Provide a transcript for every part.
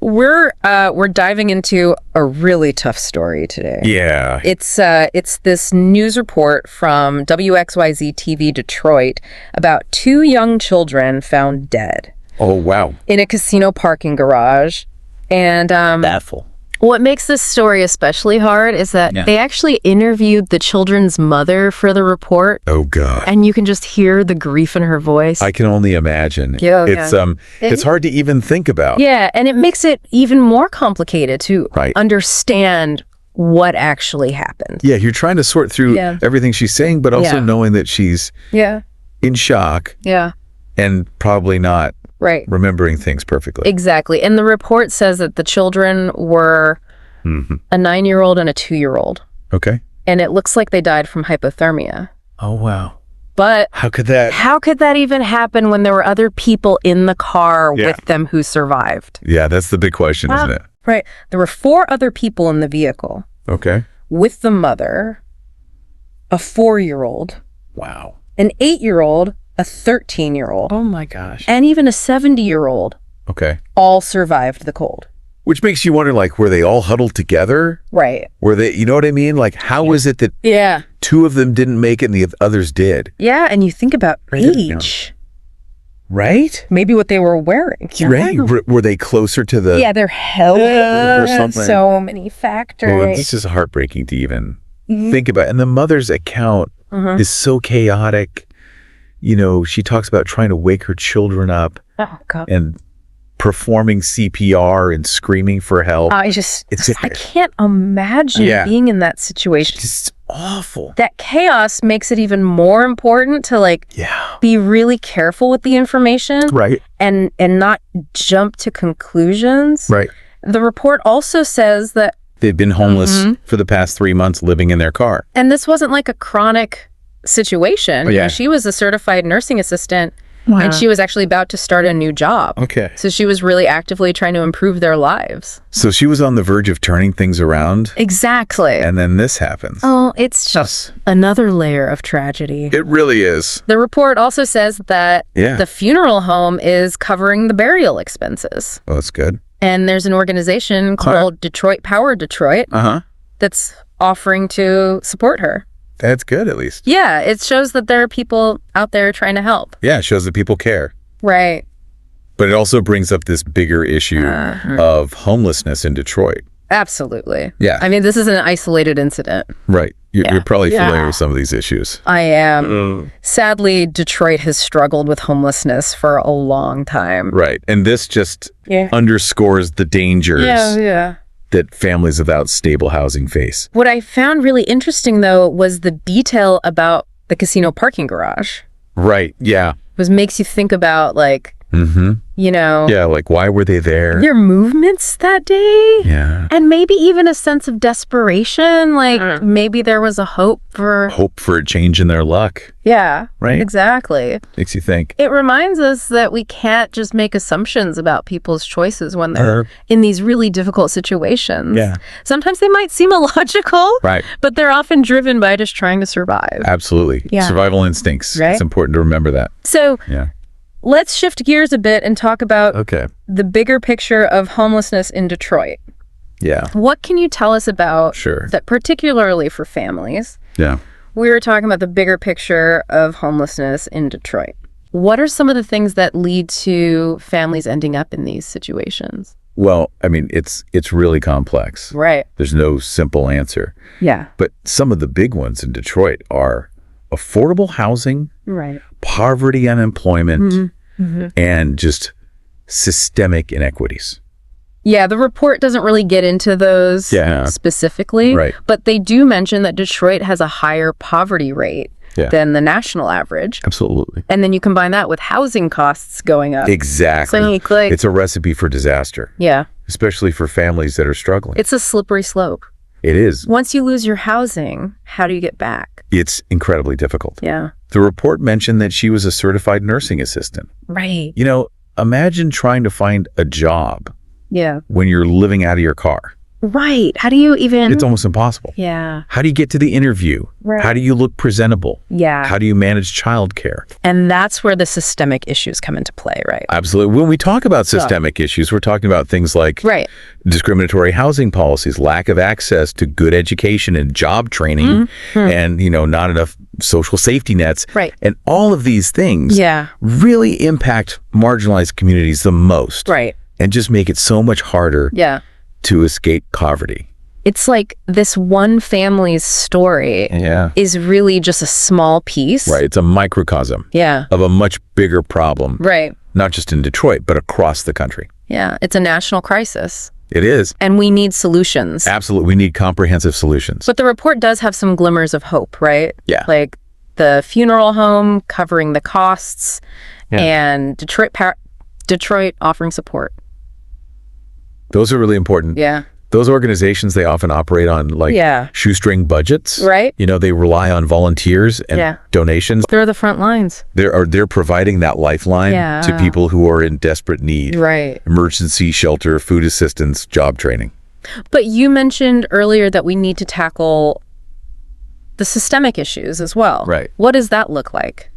we're diving into a really tough story today. Yeah. It's this news report from WXYZ TV Detroit about 2 young children found dead Oh, wow. in a casino parking garage. And Baffle. what makes this story especially hard is that they actually interviewed the children's mother for the report. Oh, God. And you can just hear the grief in her voice. I can only imagine. Yeah, It's hard to even think about. Yeah, and it makes it even more complicated to understand what actually happened. Yeah, you're trying to sort through everything she's saying, but also knowing that she's in shock and probably not remembering things perfectly. Exactly. And the report says that the children were a 9-year-old and a 2-year-old. Okay. And it looks like they died from hypothermia. Oh, wow. But how could that even happen when there were other people in the car with them who survived? Yeah, that's the big question, isn't it? Right. There were 4 other people in the vehicle. Okay. With the mother, a 4-year-old. Wow. An 8-year-old, a 13-year-old. Oh my gosh. And even a 70-year-old. Okay. All survived the cold. Which makes you wonder, like, were they all huddled together? Right. Were they, you know what I mean? Like, how is it that 2 of them didn't make it and the others did? Yeah, and you think about age. Right? Maybe what they were wearing. Right. Were they closer to the... Yeah, they're healthy. or something. So many factors. Well, this is heartbreaking to even think about. And the mother's account is so chaotic. You know, she talks about trying to wake her children up and performing CPR and screaming for help. I can't imagine being in that situation. It's awful. That chaos makes it even more important to be really careful with the information. Right. And not jump to conclusions. Right. The report also says that they've been homeless for the past 3 months living in their car. And this wasn't like a chronic situation. Yeah. She was a certified nursing assistant and she was actually about to start a new job. Okay. So she was really actively trying to improve their lives. So she was on the verge of turning things around. Exactly. And then this happens. Oh, it's just another layer of tragedy. It really is. The report also says that the funeral home is covering the burial expenses. Oh, that's good. And there's an organization called Detroit Power Detroit that's offering to support her. That's good, at least. Yeah, it shows that there are people out there trying to help. Yeah, it shows that people care. Right. But it also brings up this bigger issue of homelessness in Detroit. Absolutely. Yeah. I mean, this is an isolated incident. Right. You're probably familiar with some of these issues. I am. Sadly, Detroit has struggled with homelessness for a long time. Right. And this just underscores the dangers that families without stable housing face. What I found really interesting, though, was the detail about the casino parking garage. Right. Yeah. It makes you think about, like, you know. Yeah, like, why were they there? Their movements that day. Yeah. And maybe even a sense of desperation. Like, maybe there was a hope for a change in their luck. Yeah. Right? Exactly. Makes you think. It reminds us that we can't just make assumptions about people's choices when they're in these really difficult situations. Yeah. Sometimes they might seem illogical. Right. But they're often driven by just trying to survive. Absolutely. Yeah. Survival instincts. Right? It's important to remember that. So let's shift gears a bit and talk about the bigger picture of homelessness in Detroit. Yeah. What can you tell us about that, particularly for families? Yeah. We were talking about the bigger picture of homelessness in Detroit. What are some of the things that lead to families ending up in these situations? Well, I mean, it's really complex. Right. There's no simple answer. Yeah. But some of the big ones in Detroit are affordable housing, poverty, unemployment, and just systemic inequities. Yeah, the report doesn't really get into those specifically, but they do mention that Detroit has a higher poverty rate than the national average. Absolutely. And then you combine that with housing costs going up. Exactly. So, like, it's a recipe for disaster. Yeah. Especially for families that are struggling. It's a slippery slope. It is. Once you lose your housing, how do you get back? It's incredibly difficult. Yeah. The report mentioned that she was a certified nursing assistant. Right. You know, imagine trying to find a job when you're living out of your car. Right. How do you even... It's almost impossible. Yeah. How do you get to the interview? Right. How do you look presentable? Yeah. How do you manage childcare? And that's where the systemic issues come into play, right? Absolutely. When we talk about systemic issues, we're talking about things like discriminatory housing policies, lack of access to good education and job training, and, not enough social safety nets. Right. And all of these things really impact marginalized communities the most. Right. And just make it so much harder to escape poverty. It's like this one family's story is really just a small piece. Right. It's a microcosm of a much bigger problem. Right. Not just in Detroit, but across the country. Yeah. It's a national crisis. It is. And we need solutions. Absolutely. We need comprehensive solutions. But the report does have some glimmers of hope, right? Yeah. Like the funeral home covering the costs and Detroit offering support. Those are really important. Yeah. Those organizations, they often operate on shoestring budgets. Right. They rely on volunteers and donations. They're the front lines. They're providing that lifeline to people who are in desperate need. Right. Emergency shelter, food assistance, job training. But you mentioned earlier that we need to tackle the systemic issues as well. Right. What does that look like?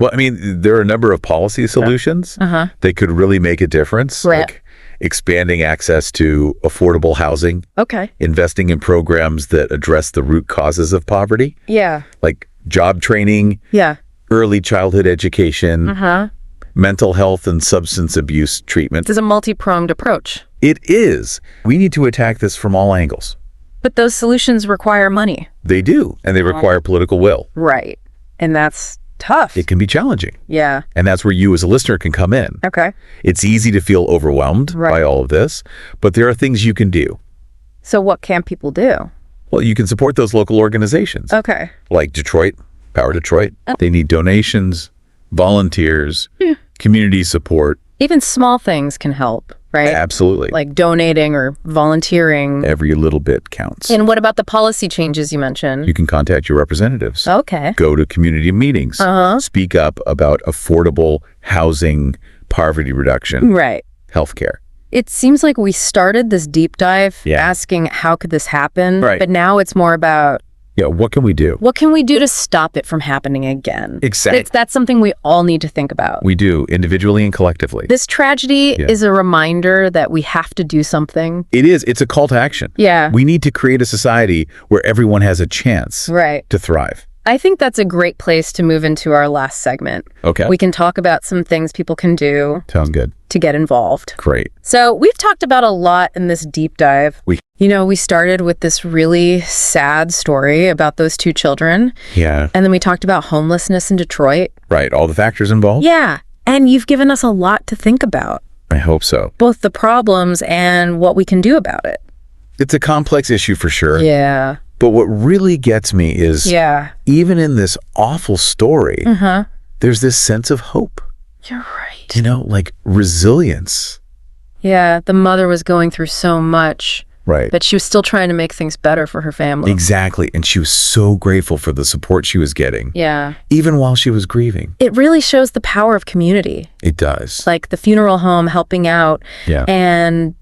Well, I mean, there are a number of policy solutions that could really make a difference. Right. Like expanding access to affordable housing. Okay. Investing in programs that address the root causes of poverty. Yeah. Like job training. Yeah. Early childhood education. Mental health and substance abuse treatment. This is a multi-pronged approach. It is. We need to attack this from all angles. But those solutions require money. They do. And they require political will. Right. And that's tough. It can be challenging. Yeah. And that's where you as a listener can come in. Okay. It's easy to feel overwhelmed by all of this, but there are things you can do. So what can people do? Well, you can support those local organizations. Okay. Like Detroit, Power Detroit. They need donations, volunteers, community support. Even small things can help, right? Absolutely. Like donating or volunteering. Every little bit counts. And what about the policy changes you mentioned? You can contact your representatives. Okay. Go to community meetings. Speak up about affordable housing, poverty reduction. Right. Healthcare. It seems like we started this deep dive asking how could this happen? Right. But now it's more about what can we do? What can we do to stop it from happening again? Exactly. That's something we all need to think about. We do, individually and collectively. This tragedy is a reminder that we have to do something. It is. It's a call to action. Yeah. We need to create a society where everyone has a chance to thrive. I think that's a great place to move into our last segment. Okay. We can talk about some things people can do. Sounds good. To get involved. Great. So we've talked about a lot in this deep dive. We started with this really sad story about those two children. Yeah. And then we talked about homelessness in Detroit. Right. All the factors involved. Yeah. And you've given us a lot to think about. I hope so. Both the problems and what we can do about it. It's a complex issue for sure. Yeah. But what really gets me is even in this awful story, there's this sense of hope. You're right. Like resilience. Yeah, the mother was going through so much. Right. But she was still trying to make things better for her family. Exactly. And she was so grateful for the support she was getting. Yeah. Even while she was grieving. It really shows the power of community. It does. Like the funeral home helping out. Yeah. And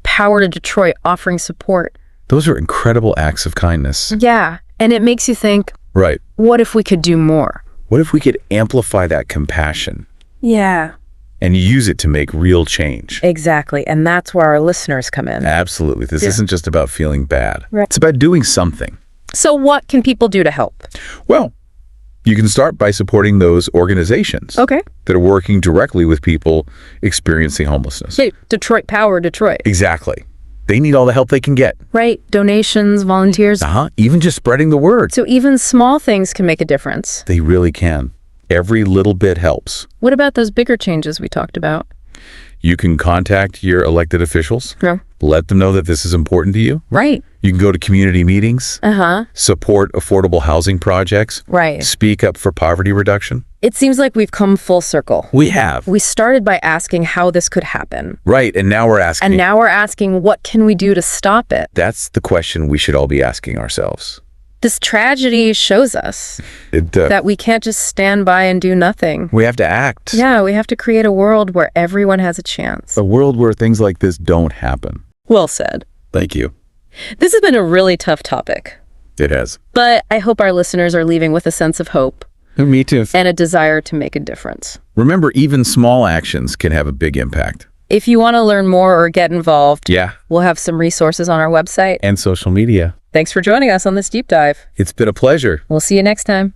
Power to Detroit offering support. Those are incredible acts of kindness. Yeah. And it makes you think, right. What if we could do more? What if we could amplify that compassion? Yeah. And use it to make real change? Exactly. And that's where our listeners come in. Absolutely. This isn't just about feeling bad. Right. It's about doing something. So what can people do to help? Well, you can start by supporting those organizations that are working directly with people experiencing homelessness. Hey, Detroit Power Detroit. Exactly. They need all the help they can get. Right. Donations, volunteers. Even just spreading the word. So even small things can make a difference. They really can. Every little bit helps. What about those bigger changes we talked about? You can contact your elected officials. Yeah. Let them know that this is important to you. Right. You can go to community meetings. Support affordable housing projects. Right. Speak up for poverty reduction. It seems like we've come full circle. We have. We started by asking how this could happen. Right. And now we're asking. And now we're asking, what can we do to stop it? That's the question we should all be asking ourselves. This tragedy shows us that we can't just stand by and do nothing. We have to act. Yeah, we have to create a world where everyone has a chance. A world where things like this don't happen. Well said. Thank you. This has been a really tough topic. It has. But I hope our listeners are leaving with a sense of hope. Me too. And a desire to make a difference. Remember, even small actions can have a big impact. If you want to learn more or get involved, yeah, we'll have some resources on our website and social media. Thanks for joining us on this deep dive. It's been a pleasure. We'll see you next time.